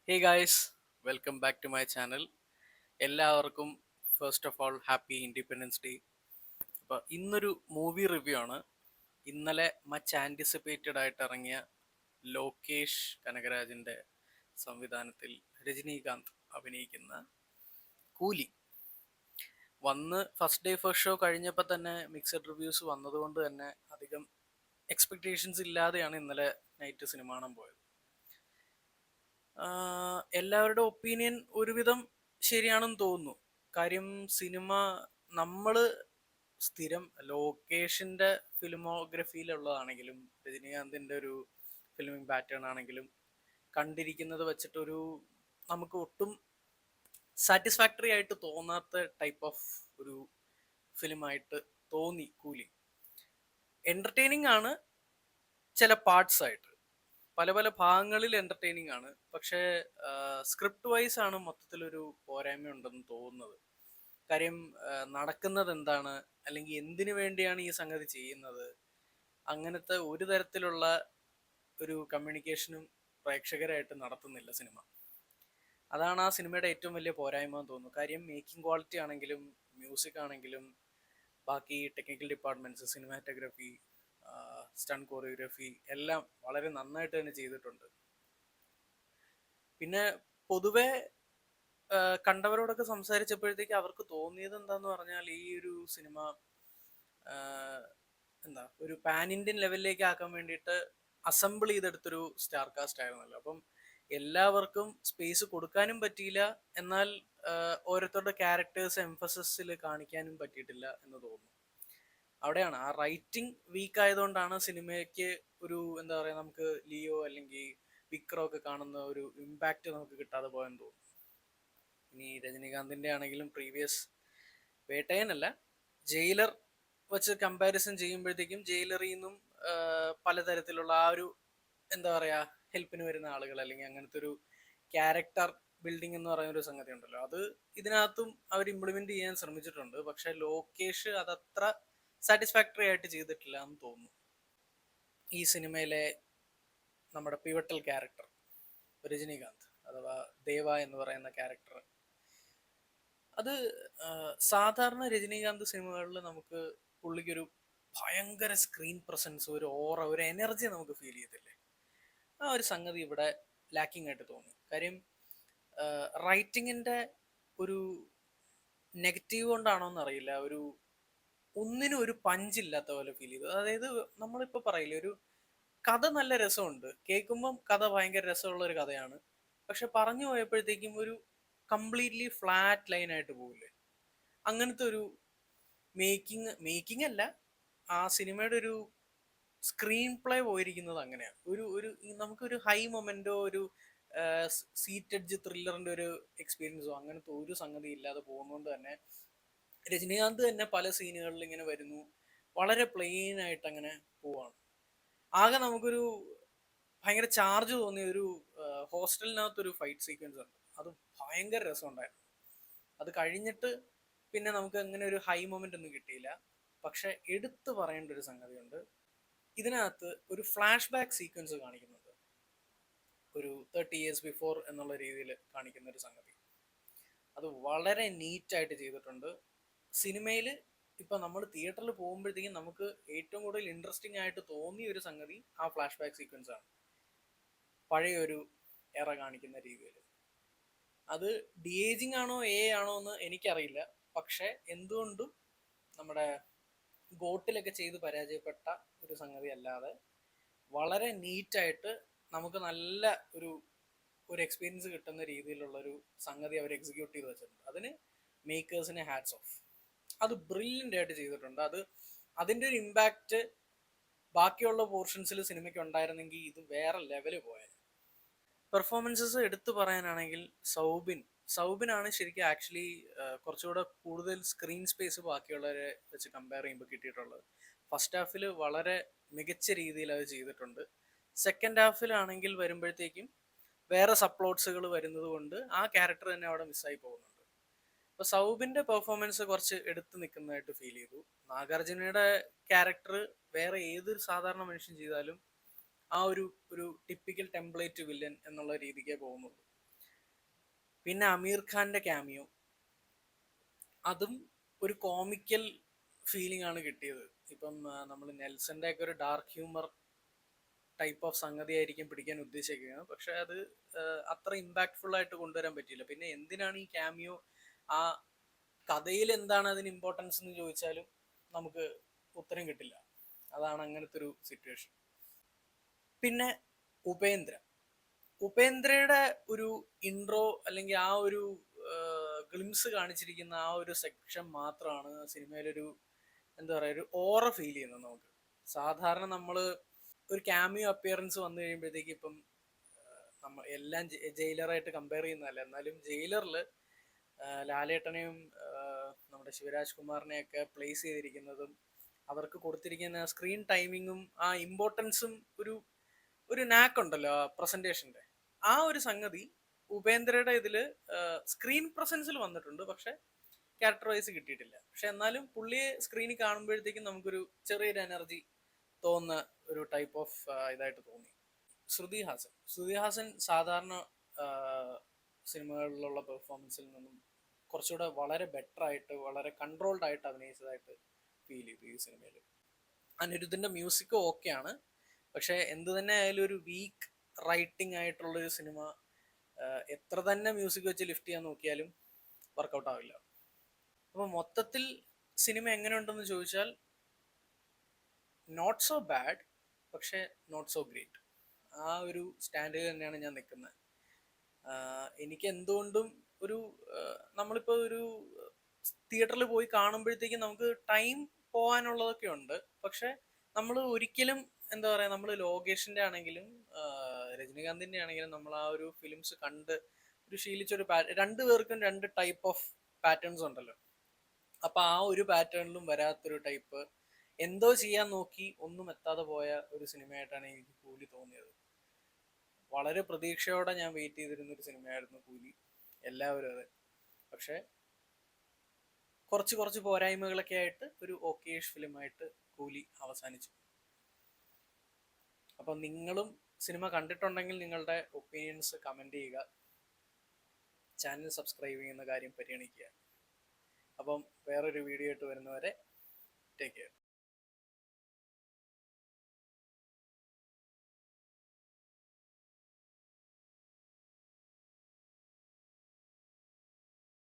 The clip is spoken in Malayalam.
Hey guys, welcome back to my channel. എല്ലാവർക്കും first of all happy independence day. അപ്പോൾ ഇന്നൊരു മൂവി റിവ്യൂ ആണ്. ഇന്നലെ മച്ച് ആൻറ്റിസിപ്പേറ്റഡ് ആയിട്ട് ഇറങ്ങിയ ലോകേഷ് കനകരാജിൻ്റെ സംവിധാനത്തിൽ രജനീകാന്ത് അഭിനയിക്കുന്ന കൂലി. വന്ന് ഫസ്റ്റ് ഡേ ഫസ്റ്റ് ഷോ കഴിഞ്ഞപ്പോൾ തന്നെ മിക്സഡ് റിവ്യൂസ് വന്നതുകൊണ്ട് തന്നെ അധികം എക്സ്പെക്റ്റേഷൻസ് ഇല്ലാതെയാണ് ഇന്നലെ നൈറ്റ് സിനിമ കാണാൻ പോയത്. എല്ലാവരുടെ ഒപ്പീനിയൻ ഒരുവിധം ശരിയാണെന്ന് തോന്നുന്നു. കാര്യം സിനിമ നമ്മൾ സ്ഥിരം ലോകേഷിൻ്റെ ഫിലിമോഗ്രഫിയിലുള്ളതാണെങ്കിലും രജനീകാന്തിൻ്റെ ഒരു ഫിലിമിംഗ് പാറ്റേൺ ആണെങ്കിലും കണ്ടിരിക്കുന്നത് വെച്ചിട്ടൊരു നമുക്ക് ഒട്ടും സാറ്റിസ്ഫാക്ടറി ആയിട്ട് തോന്നാത്ത ടൈപ്പ് ഓഫ് ഒരു ഫിലിമായിട്ട് തോന്നി കൂലി. എൻ്റർടൈനിങ് ആണ് ചില പാർട്സ് ആയിട്ട്, പല പല ഭാഗങ്ങളിൽ എൻ്റർടൈനിങ് ആണ്. പക്ഷേ സ്ക്രിപ്റ്റ് വൈസ് ആണ് മൊത്തത്തിലൊരു പോരായ്മ ഉണ്ടെന്ന് തോന്നുന്നത്. കാര്യം നടക്കുന്നത് എന്താണ്, അല്ലെങ്കിൽ എന്തിനു വേണ്ടിയാണ് ഈ സംഗതി ചെയ്യുന്നത്, അങ്ങനത്തെ ഒരു തരത്തിലുള്ള ഒരു കമ്മ്യൂണിക്കേഷനും പ്രേക്ഷകരായിട്ട് നടത്തുന്നില്ല സിനിമ. അതാണ് ആ സിനിമയുടെ ഏറ്റവും വലിയ പോരായ്മ എന്ന് തോന്നുന്നു. കാര്യം മേക്കിംഗ് ക്വാളിറ്റി ആണെങ്കിലും മ്യൂസിക് ആണെങ്കിലും ബാക്കി technical departments, cinematography, stun choreography എല്ലാം വളരെ നന്നായിട്ട് തന്നെ ചെയ്തിട്ടുണ്ട്. പിന്നെ പൊതുവെ കണ്ടവരോടൊക്കെ സംസാരിച്ചപ്പോഴത്തേക്ക് അവർക്ക് തോന്നിയത് എന്താന്ന് പറഞ്ഞാൽ ഈ ഒരു സിനിമ എന്താ ഒരു പാൻ ഇന്ത്യൻ ലെവലിലേക്ക് ആക്കാൻ വേണ്ടിയിട്ട് അസംബിൾ ചെയ്തെടുത്തൊരു സ്റ്റാർ കാസ്റ്റ് ആയിരുന്നല്ലോ. അപ്പം എല്ലാവർക്കും സ്പേസ് കൊടുക്കാനും പറ്റിയില്ല, എന്നാൽ ഓരോരുത്തരുടെ ക്യാരക്ടേഴ്സ് എംഫസിസിൽ കാണിക്കാനും പറ്റിയിട്ടില്ല എന്ന് തോന്നുന്നു. അവിടെയാണ് ആ റൈറ്റിംഗ് വീക്ക് ആയതുകൊണ്ടാണ് സിനിമയ്ക്ക് ഒരു എന്താ പറയുക, നമുക്ക് ലിയോ അല്ലെങ്കിൽ വിക്രം ഒക്കെ കാണുന്ന ഒരു ഇമ്പാക്റ്റ് നമുക്ക് കിട്ടാതെ പോയെന്ന് തോന്നുന്നു. ഇനി രജനീകാന്തിൻ്റെ ആണെങ്കിലും പ്രീവിയസ് വേട്ടയനല്ല, ജയിലർ വെച്ച് കമ്പാരിസൺ ചെയ്യുമ്പോഴത്തേക്കും ജയിലറിൽ നിന്നും പലതരത്തിലുള്ള ആ ഒരു എന്താ പറയുക ഹെൽപ്പിന് വരുന്ന ആളുകൾ അല്ലെങ്കിൽ അങ്ങനത്തെ ഒരു ക്യാരക്ടർ ബിൽഡിംഗ് എന്ന് പറയുന്ന ഒരു സംഗതി ഉണ്ടല്ലോ, അത് ഇതിനകത്തും അവർ ഇംപ്ലിമെന്റ് ചെയ്യാൻ ശ്രമിച്ചിട്ടുണ്ട്. പക്ഷെ ലോകേഷ് അതത്ര സാറ്റിസ്ഫാക്ടറി ആയിട്ട് ചെയ്തിട്ടില്ല എന്ന് തോന്നുന്നു. ഈ സിനിമയിലെ നമ്മുടെ പിവട്ടൽ ക്യാരക്ടർ രജനീകാന്ത് അഥവാ ദേവ എന്ന് പറയുന്ന ക്യാരക്ടർ, അത് സാധാരണ രജനീകാന്ത് സിനിമകളിൽ നമുക്ക് പുള്ളിക്കൊരു ഭയങ്കര സ്ക്രീൻ പ്രസൻസ്, ഒരു ഓറ, ഒരു എനർജി നമുക്ക് ഫീൽ ചെയ്തില്ലേ. ആ ഒരു സംഗതി ഇവിടെ ലാക്കിംഗ് ആയിട്ട് തോന്നി. കാര്യം റൈറ്റിങ്ങിൻ്റെ ഒരു നെഗറ്റീവ് കൊണ്ടാണോ എന്നറിയില്ല, ഒരു ഒന്നിനും ഒരു പഞ്ചില്ലാത്ത പോലെ ഫീൽ ചെയ്തു. അതായത് നമ്മളിപ്പോൾ പറയില്ലേ, ഒരു കഥ നല്ല രസമുണ്ട്, കേൾക്കുമ്പം കഥ ഭയങ്കര രസമുള്ള ഒരു കഥയാണ്, പക്ഷെ പറഞ്ഞു പോയപ്പോഴത്തേക്കും ഒരു കംപ്ലീറ്റ്ലി ഫ്ലാറ്റ് ലൈൻ ആയിട്ട് പോകില്ലേ. അങ്ങനത്തെ ഒരു മേക്കിംഗ് അല്ല, ആ സിനിമയുടെ ഒരു സ്ക്രീൻ പ്ലേ പോയിരിക്കുന്നത് അങ്ങനെയാണ്. ഒരു നമുക്കൊരു ഹൈ മൊമെന്റോ ഒരു സീറ്റഡ്ജ് ത്രില്ലറിന്റെ ഒരു എക്സ്പീരിയൻസോ അങ്ങനത്തെ ഒരു സംഗതി ഇല്ലാതെ പോകുന്നതുകൊണ്ട് തന്നെ രജനീകാന്ത് തന്നെ പല സീനുകളിൽ ഇങ്ങനെ വരുന്നു, വളരെ പ്ലെയിൻ ആയിട്ട് അങ്ങനെ പോവാണ്. ആകെ നമുക്കൊരു ഭയങ്കര ചാർജ് തോന്നിയ ഒരു ഹോസ്റ്റലിനകത്തൊരു ഫൈറ്റ് സീക്വൻസ് ഉണ്ട്, അത് ഭയങ്കര രസമുണ്ടായിരുന്നു. അത് കഴിഞ്ഞിട്ട് പിന്നെ നമുക്ക് അങ്ങനെ ഒരു ഹൈ മൊമെന്റ് ഒന്നും കിട്ടിയില്ല. പക്ഷെ എടുത്തു പറയേണ്ട ഒരു സംഗതിയുണ്ട്, ഇതിനകത്ത് ഒരു ഫ്ലാഷ് ബാക്ക് സീക്വൻസ് കാണിക്കുന്നുണ്ട്, ഒരു 30 years ബിഫോർ എന്നുള്ള രീതിയിൽ കാണിക്കുന്ന ഒരു സംഗതി. അത് വളരെ നീറ്റായിട്ട് ചെയ്തിട്ടുണ്ട്. സിനിമയിൽ ഇപ്പം നമ്മൾ തിയേറ്ററിൽ പോകുമ്പോഴത്തേക്കും നമുക്ക് ഏറ്റവും കൂടുതൽ ഇൻട്രസ്റ്റിംഗ് ആയിട്ട് തോന്നിയ ഒരു സംഗതി ആ ഫ്ലാഷ് ബാക്ക് സീക്വൻസ് ആണ്, പഴയൊരു എറ കാണിക്കുന്ന രീതിയിൽ. അത് ഡി ഏജിങ് ആണോ ആണോ എന്ന് എനിക്കറിയില്ല. പക്ഷെ എന്തുകൊണ്ടും നമ്മുടെ ഗോട്ടിലൊക്കെ ചെയ്ത് പരാജയപ്പെട്ട ഒരു സംഗതി അല്ലാതെ വളരെ നീറ്റായിട്ട് നമുക്ക് നല്ല ഒരു ഒരു എക്സ്പീരിയൻസ് കിട്ടുന്ന രീതിയിലുള്ള ഒരു സംഗതി അവർ എക്സിക്യൂട്ട് ചെയ്ത് വെച്ചിട്ടുണ്ട്. അതിന് മേക്കേഴ്സിന് ഹാറ്റ്സ് ഓഫ്. അത് ബ്രില്യൻ്റ് ആയിട്ട് ചെയ്തിട്ടുണ്ട്. അതിൻ്റെ ഒരു ഇമ്പാക്റ്റ് ബാക്കിയുള്ള പോർഷൻസിൽ സിനിമയ്ക്ക് ഉണ്ടായിരുന്നെങ്കിൽ ഇത് വേറെ ലെവല് പോയത്. പെർഫോമൻസസ് എടുത്തു പറയാനാണെങ്കിൽ സൗബിനാണ് ശരിക്കും ആക്ച്വലി കുറച്ചുകൂടെ കൂടുതൽ സ്ക്രീൻ സ്പേസ് ബാക്കിയുള്ളവരെ വെച്ച് കമ്പയർ ചെയ്യുമ്പോൾ കിട്ടിയിട്ടുള്ളത്. ഫസ്റ്റ് ഹാഫിൽ വളരെ മികച്ച രീതിയിൽ അത് ചെയ്തിട്ടുണ്ട്. സെക്കൻഡ് ഹാഫിലാണെങ്കിൽ വരുമ്പോഴത്തേക്കും വേറെ സപ്ലോട്ട്സുകൾ വരുന്നത് കൊണ്ട് ആ ക്യാരക്ടർ തന്നെ അവിടെ മിസ്സായി പോകുന്നുണ്ട്. അപ്പോൾ സൗബിൻ്റെ പെർഫോമൻസ് കുറച്ച് എടുത്തു നിൽക്കുന്നതായിട്ട് ഫീൽ ചെയ്തു. നാഗാർജുനയുടെ ക്യാരക്ടർ വേറെ ഏതൊരു സാധാരണ മനുഷ്യൻ ചെയ്താലും ആ ഒരു ഒരു ടിപ്പിക്കൽ ടെംപ്ലേറ്റ് വില്ലൻ എന്നുള്ള രീതിക്കേ പോകുന്നുള്ളൂ. പിന്നെ അമീർ ഖാന്റെ ക്യാമിയോ, അതും ഒരു കോമിക്കൽ ഫീലിംഗ് ആണ് കിട്ടിയത്. ഇപ്പം നമ്മൾ നെൽസന്റെ ഒക്കെ ഒരു ഡാർക്ക് ഹ്യൂമർ ടൈപ്പ് ഓഫ് സംഗതി ആയിരിക്കും പിടിക്കാൻ ഉദ്ദേശിക്കുന്നത്, പക്ഷെ അത് അത്ര ഇമ്പാക്ട്ഫുൾ ആയിട്ട് കൊണ്ടുവരാൻ പറ്റിയില്ല. പിന്നെ എന്തിനാണ് ഈ ക്യാമിയോ, ആ കഥയിൽ എന്താണ് അതിന് ഇമ്പോർട്ടൻസ് എന്ന് ചോദിച്ചാലും നമുക്ക് ഉത്തരം കിട്ടില്ല. അതാണ് അങ്ങനത്തെ ഒരു സിറ്റുവേഷൻ. പിന്നെ ഉപേന്ദ്ര, ഉപേന്ദ്രയുടെ ഒരു ഇൻട്രോ അല്ലെങ്കിൽ ആ ഒരു ഗ്ലിംസ് കാണിച്ചിരിക്കുന്ന ആ ഒരു സെക്ഷൻ മാത്രമാണ് സിനിമയിലൊരു എന്താ പറയുക, ഒരു ഓറ ഫീൽ ചെയ്യുന്നത് നമുക്ക്. സാധാരണ നമ്മൾ ഒരു ക്യാമിയോ അപ്പിയറൻസ് വന്നു കഴിയുമ്പോഴത്തേക്ക് ഇപ്പം നമ്മൾ എല്ലാം ജയിലറായിട്ട് കമ്പയർ ചെയ്യുന്നതല്ല, എന്നാലും ജയിലറിൽ ലാലേട്ടനെയും നമ്മുടെ ശിവരാജ് കുമാറിനെയൊക്കെ പ്ലേസ് ചെയ്തിരിക്കുന്നതും അവർക്ക് കൊടുത്തിരിക്കുന്ന സ്ക്രീൻ ടൈമിങ്ങും ആ ഇമ്പോർട്ടൻസും ഒരു ഒരു നാക്കുണ്ടല്ലോ പ്രസന്റേഷന്റെ, ആ ഒരു സംഗതി ഉപേന്ദ്രയുടെ ഇതില് സ്ക്രീൻ പ്രസൻസിൽ വന്നിട്ടുണ്ട്, പക്ഷെ ക്യാരക്ടർ വൈസ് കിട്ടിയിട്ടില്ല. പക്ഷെ എന്നാലും പുള്ളിയെ സ്ക്രീനിൽ കാണുമ്പോഴത്തേക്കും നമുക്കൊരു ചെറിയൊരു എനർജി തോന്നുന്ന ഒരു ടൈപ്പ് ഓഫ് ഇതായിട്ട് തോന്നി. ശ്രുതി ഹാസൻ സാധാരണ സിനിമകളിലുള്ള പെർഫോമൻസിൽ നിന്നും കുറച്ചുകൂടെ വളരെ ബെറ്റർ ആയിട്ട് വളരെ കൺട്രോൾഡ് ആയിട്ട് അഭിനയിച്ചതായിട്ട് ഫീൽ ചെയ്തു ഈ സിനിമയിൽ. അനിരുദ്ധിന്റെ മ്യൂസിക് ഓക്കെയാണ്, പക്ഷെ എന്ത് തന്നെ ആയാലും ഒരു വീക്ക് റൈറ്റിംഗ് ആയിട്ടുള്ളൊരു സിനിമ എത്ര തന്നെ മ്യൂസിക് വെച്ച് ലിഫ്റ്റ് ചെയ്യാൻ നോക്കിയാലും വർക്കൗട്ട് ആവില്ല. അപ്പൊ മൊത്തത്തിൽ സിനിമ എങ്ങനെയുണ്ടെന്ന് ചോദിച്ചാൽ നോട്ട് സോ ബാഡ്, പക്ഷെ നോട്ട് സോ ഗ്രേറ്റ്. ആ ഒരു സ്റ്റാൻഡിൽ തന്നെയാണ് ഞാൻ നിൽക്കുന്നത്. എനിക്ക് എന്തുകൊണ്ടും ഒരു നമ്മളിപ്പോ ഒരു തിയേറ്ററിൽ പോയി കാണുമ്പോഴത്തേക്കും നമുക്ക് ടൈം പോകാനുള്ളതൊക്കെ ഉണ്ട്, പക്ഷെ നമ്മൾ ഒരിക്കലും എന്താ പറയാ, നമ്മൾ ലോകേഷിന്റെ ആണെങ്കിലും രജനീകാന്തിന്റെ ആണെങ്കിലും നമ്മൾ ആ ഒരു ഫിലിംസ് കണ്ട് ഒരു ശീലിച്ചൊരു രണ്ടുപേർക്കും രണ്ട് ടൈപ്പ് ഓഫ് പാറ്റേൺസ് ഉണ്ടല്ലോ. അപ്പൊ ആ ഒരു പാറ്റേണിലും വരാത്തൊരു ടൈപ്പ് എന്തോ ചെയ്യാൻ നോക്കി ഒന്നും എത്താതെ പോയ ഒരു സിനിമയായിട്ടാണ് എനിക്ക് കൂലി തോന്നിയത്. വളരെ പ്രതീക്ഷയോടെ ഞാൻ വെയിറ്റ് ചെയ്തിരുന്ന ഒരു സിനിമയായിരുന്നു കൂലി, എല്ലാവരും അതെ. പക്ഷെ കുറച്ച് കുറച്ച് പോരായ്മകളൊക്കെ ആയിട്ട് ഒരു ഓക്കേഷ് ഫിലിമായിട്ട് കൂലി അവസാനിച്ചു. അപ്പം നിങ്ങളും സിനിമ കണ്ടിട്ടുണ്ടെങ്കിൽ നിങ്ങളുടെ ഒപ്പീനിയൻസ് കമന്റ് ചെയ്യുക, ചാനൽ സബ്സ്ക്രൈബ് ചെയ്യുന്ന കാര്യം പരിഗണിക്കുക. അപ്പം വേറൊരു വീഡിയോ ആയിട്ട് വരുന്നവരെ ടേക്ക് കെയർ.